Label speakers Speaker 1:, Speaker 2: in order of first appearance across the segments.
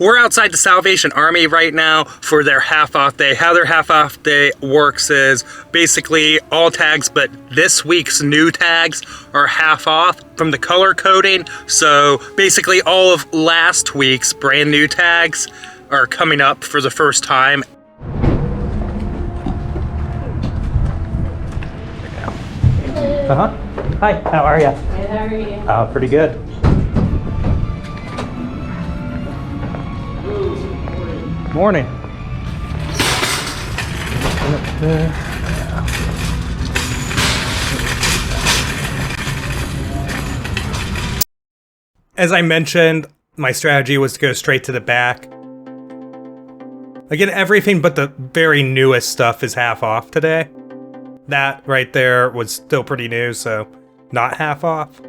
Speaker 1: We're outside the Salvation Army right now for their half-off day. How their half-off day works is basically all tags, but this week's new tags are half off from the color coding. So basically all of last week's brand new tags are coming up for the first time.
Speaker 2: Hi, how are you?
Speaker 3: Good, how are you?
Speaker 2: Pretty good. Morning. As I mentioned, my strategy was to go straight to the back. Again, everything but the very newest stuff is half off today. That right there was still pretty new, so not half off.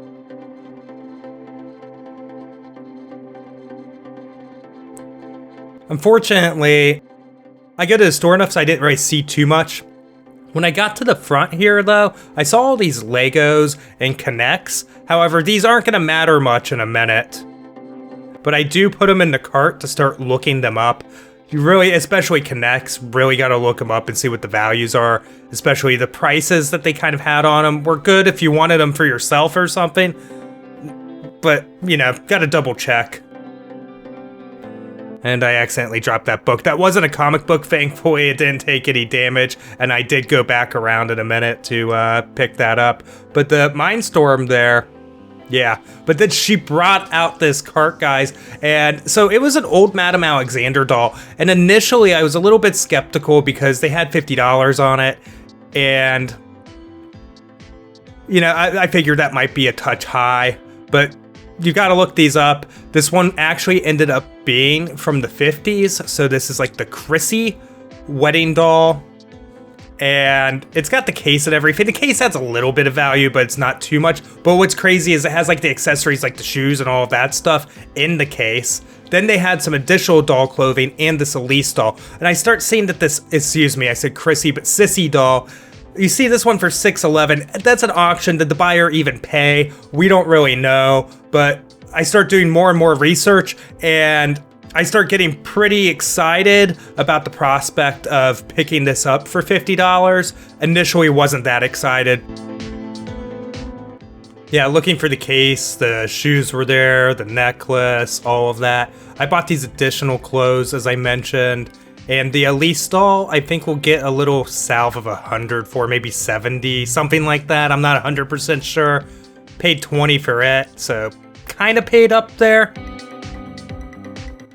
Speaker 2: Unfortunately, I go to the store enough so I didn't really see too much. When I got to the front here though, I saw all these Legos and Connects. However, these aren't going to matter much in a minute. But I do put them in the cart to start looking them up. You really, especially Connects, really got to look them up and see what the values are. Especially the prices that they kind of had on them were good if you wanted them for yourself or something. But, you know, got to double check. And I accidentally dropped that book. That wasn't a comic book, thankfully. It didn't take any damage. And I did go back around in a minute to pick that up. But the Mindstorm there, yeah. But then she brought out this cart, guys. And so it was an old Madame Alexander doll. And initially I was a little bit skeptical because they had $50 on it. And, you know, I figured that might be a touch high. But you gotta look these up. This one actually ended up being from the 50s. So this is like the Chrissy wedding doll. And it's got the case and everything. The case has a little bit of value, but it's not too much. But what's crazy is it has like the accessories, like the shoes and all of that stuff in the case. Then they had some additional doll clothing and this Elise doll. And I start seeing that this, excuse me, I said Chrissy, but Sissy doll. You see this one for $6.11. That's an auction. Did the buyer even pay? We don't really know, but I start doing more and more research and I start getting pretty excited about the prospect of picking this up for $50. Initially wasn't that excited. Yeah, looking for the case, the shoes were there, the necklace, all of that. I bought these additional clothes, as I mentioned. And the Elise doll, I think we'll get a little salve of 100 for, maybe 70, something like that. I'm not 100% sure. Paid 20 for it, so kind of paid up there.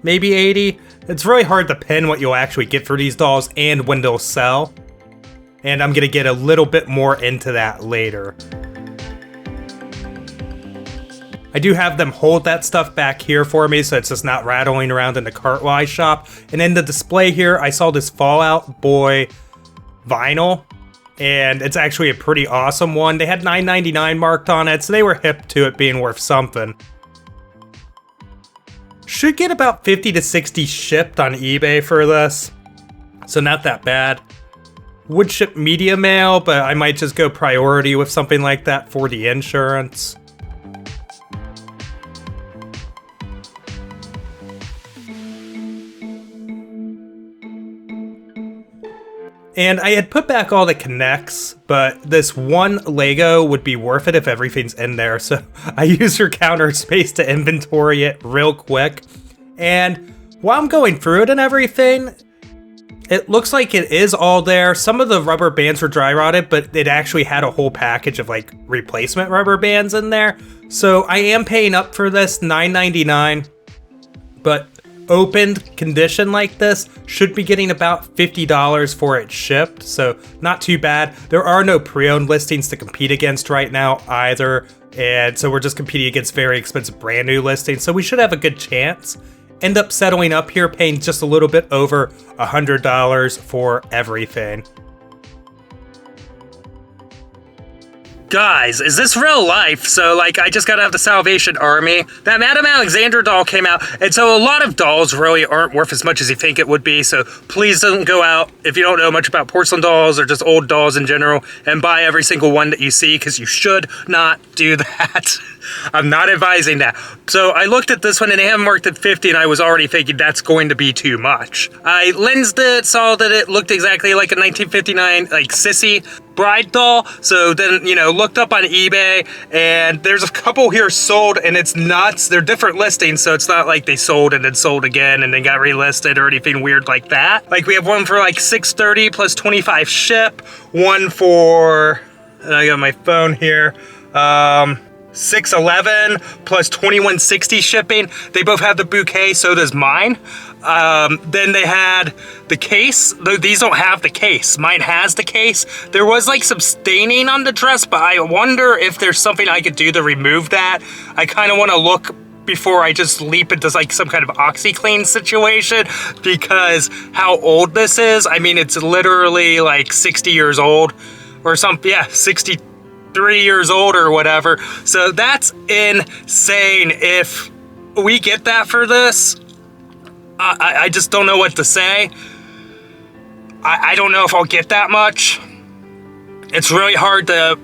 Speaker 2: Maybe 80. It's really hard to pin what you'll actually get for these dolls and when they'll sell. And I'm gonna get a little bit more into that later. I do have them hold that stuff back here for me so it's just not rattling around in the cart while I shop. And in the display here, I saw this Fallout Boy vinyl. And it's actually a pretty awesome one. They had $9.99 marked on it, so they were hip to it being worth something. Should get about 50 to 60 shipped on eBay for this. So not that bad. Would ship media mail, but I might just go priority with something like that for the insurance. And I had put back all the Connects, but this one Lego would be worth it if everything's in there. So I used her counter space to inventory it real quick. And while I'm going through it and everything, it looks like it is all there. Some of the rubber bands were dry rotted, but it actually had a whole package of like replacement rubber bands in there. So I am paying up for this, $9.99, but opened condition like this should be getting about $50 for it shipped, so not too bad. There are no pre-owned listings to compete against right now either, and so we're just competing against very expensive brand new listings, so we should have a good chance. End up settling up here paying just a little bit over $100 for everything.
Speaker 1: Guys, is this real life? So, like, I just got out of the Salvation Army. That Madame Alexander doll came out, and so a lot of dolls really aren't worth as much as you think it would be, so please don't go out if you don't know much about porcelain dolls or just old dolls in general and buy every single one that you see, because you should not do that. I'm not advising that. So I looked at this one and they haven't marked at 50 and I was already thinking that's going to be too much. I lensed it, saw that it looked exactly like a 1959 like sissy bride doll. So then, looked up on eBay and there's a couple here sold and it's nuts. They're different listings, so it's not like they sold and then sold again and then got relisted or anything weird like that. Like we have one for like $630 plus 25 ship, one for, and I got my phone here, $611 plus $21.60 shipping. They both have the bouquet, so does mine. Then they had the case. These don't have the case. Mine has the case. There was like some staining on the dress, but I wonder if there's something I could do to remove that. I kind of want to look before I just leap into like some kind of OxyClean situation, because how old this is. I mean, it's literally like 60 years old or something. Yeah, 63 years old or whatever. So that's insane. If we get that for this, I just don't know what to say. I don't know if I'll get that much. It's really hard to...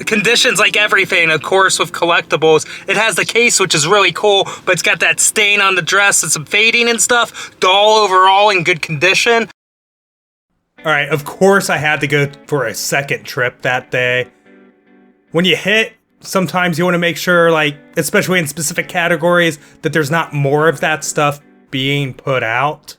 Speaker 1: Conditions like everything, of course, with collectibles. It has the case, which is really cool, but it's got that stain on the dress and some fading and stuff. Doll overall in good condition.
Speaker 2: Alright, of course I had to go for a second trip that day. When you hit, sometimes you want to make sure, like, especially in specific categories, that there's not more of that stuff being put out.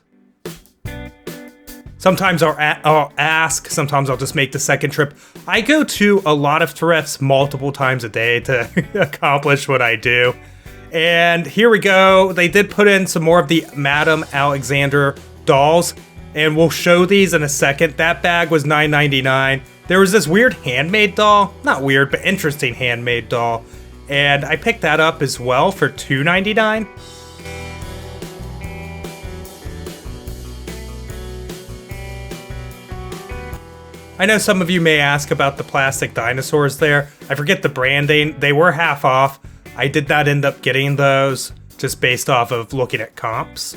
Speaker 2: Sometimes I'll ask, sometimes I'll just make the second trip. I go to a lot of thrifts multiple times a day to accomplish what I do. And here we go. They did put in some more of the Madame Alexander dolls, and we'll show these in a second. That bag was $9.99. There was this weird handmade doll. Not weird, but interesting handmade doll. And I picked that up as well for $2.99. I know some of you may ask about the plastic dinosaurs there. I forget the branding. They were half off. I did not end up getting those, just based off of looking at comps.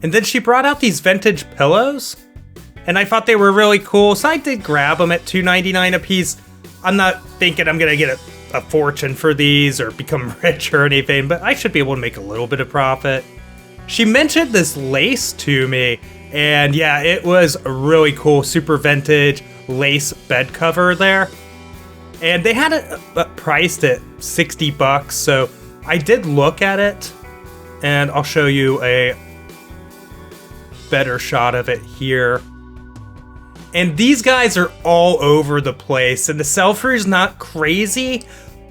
Speaker 2: And then she brought out these vintage pillows, and I thought they were really cool, so I did grab them at $2.99 a piece. I'm not thinking I'm gonna get a fortune for these or become rich or anything, but I should be able to make a little bit of profit. She mentioned this lace to me, and yeah, it was a really cool, super vintage lace bed cover there. And they had it priced at $60, so I did look at it, and I'll show you a better shot of it here. And these guys are all over the place, and the sell-through is not crazy,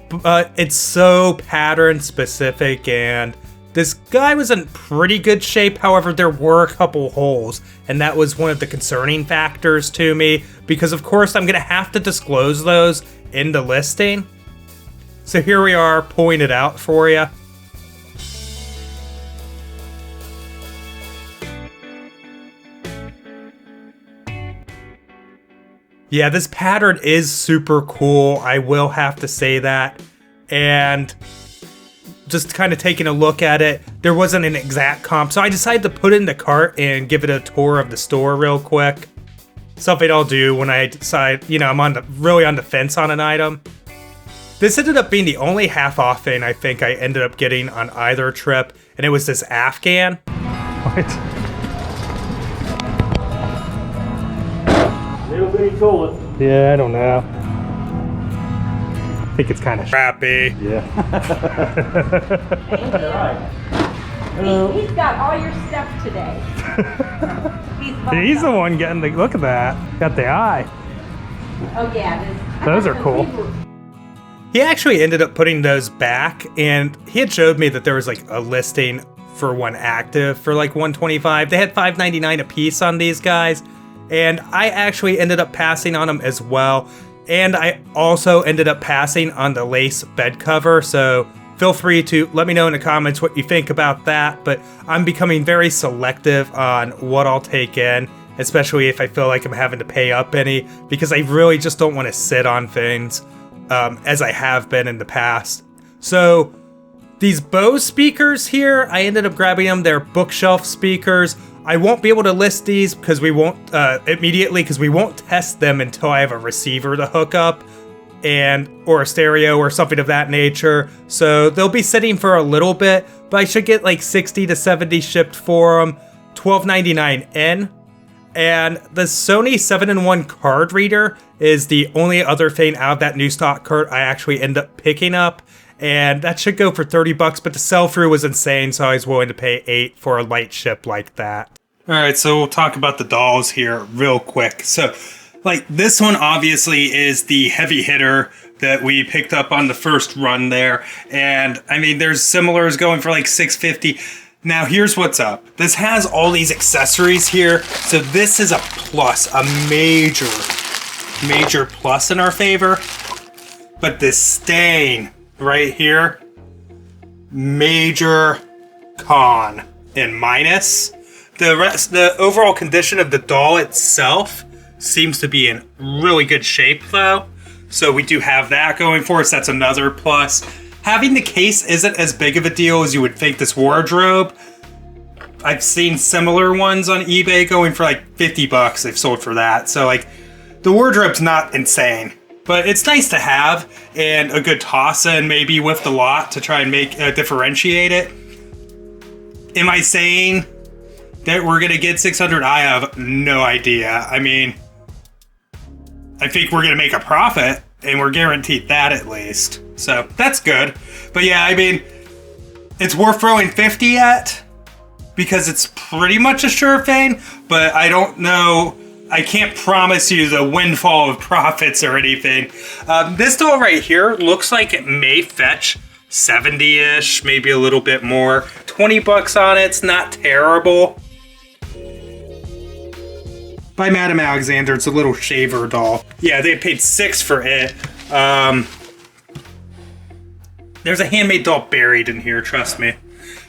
Speaker 2: but it's so pattern specific, and this guy was in pretty good shape. However, there were a couple holes, and that was one of the concerning factors to me, because of course I'm gonna have to disclose those in the listing. So here we are, pulling it out for you. Yeah, this pattern is super cool. I will have to say that. And just kind of taking a look at it, there wasn't an exact comp. So I decided to put it in the cart and give it a tour of the store real quick. Something I'll do when I decide, I'm really on the fence on an item. This ended up being the only half off thing I think I ended up getting on either trip. And it was this Afghan. What? Yeah, I don't know. I think it's kind of crappy.
Speaker 3: Yeah. He's got all your stuff today.
Speaker 2: He's the one getting the look at that. Got the eye.
Speaker 3: Oh yeah,
Speaker 2: those are cool. He actually ended up putting those back, and he had showed me that there was like a listing for one active for like $125. They had $5.99 a piece on these guys. And I actually ended up passing on them as well. And I also ended up passing on the lace bed cover. So feel free to let me know in the comments what you think about that. But I'm becoming very selective on what I'll take in, especially if I feel like I'm having to pay up any, because I really just don't want to sit on things as I have been in the past. So These Bose speakers here, I ended up grabbing them. They're bookshelf speakers. I won't be able to list these because we won't immediately because we won't test them until I have a receiver to hook up or a stereo or something of that nature. So they'll be sitting for a little bit, but I should get like 60 to 70 shipped for them, $12.99 in. And the Sony 7-in-1 card reader is the only other thing out of that new stock cart I actually end up picking up. And that should go for $30, but the sell-through was insane, so I was willing to pay $8 for a light ship like that. All right, so we'll talk about the dolls here real quick. So, like, this one obviously is the heavy hitter that we picked up on the first run there. And, I mean, there's similars going for like $6.50. Now, here's what's up. This has all these accessories here. So this is a plus, a major plus in our favor. But this stain right here, major con and minus. The overall condition of the doll itself seems to be in really good shape though. So we do have that going for us. That's another plus. Having the case isn't as big of a deal as you would think. This wardrobe, I've seen similar ones on eBay going for like $50. They've sold for that. So like the wardrobe's not insane. But it's nice to have, and a good toss in maybe with the lot to try and make differentiate it. Am I saying that we're gonna get 600? I have no idea. I mean, I think we're gonna make a profit, and we're guaranteed that at least. So that's good. But yeah, I mean, it's worth throwing 50 at because it's pretty much a sure thing. But I don't know. I can't promise you the windfall of profits or anything. This doll right here looks like it may fetch 70-ish, maybe a little bit more. $20 on it's not terrible. By Madame Alexander, it's a little shaver doll. Yeah, they paid $6 for it. There's a handmade doll buried in here, trust me.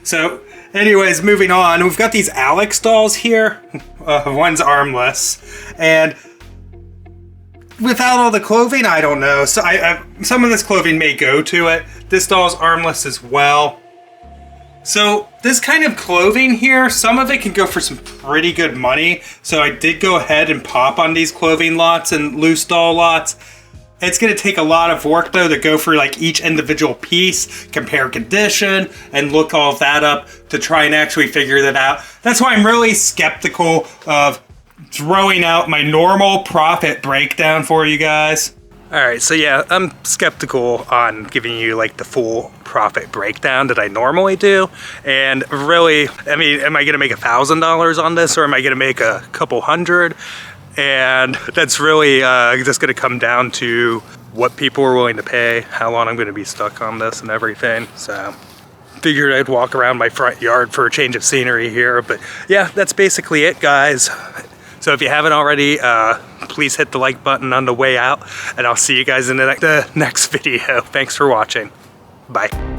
Speaker 2: So, anyways, moving on. We've got these Alex dolls here. One's armless. And without all the clothing, I don't know. So some of this clothing may go to it. This doll's armless as well. So this kind of clothing here, some of it can go for some pretty good money. So I did go ahead and pop on these clothing lots and loose doll lots. It's going to take a lot of work though to go for like each individual piece, compare condition, and look all of that up to try and actually figure that out. That's why I'm really skeptical of throwing out my normal profit breakdown for you guys. All right, so yeah, I'm skeptical on giving you like the full profit breakdown that I normally do. And really, I mean, am I going to make $1,000 on this, or am I going to make a couple hundred? And that's really just going to come down to what people are willing to pay, how long I'm going to be stuck on this and everything. So figured I'd walk around my front yard for a change of scenery here. But yeah, that's basically it, guys. So if you haven't already, please hit the like button on the way out, and I'll see you guys in the next video. Thanks for watching. Bye.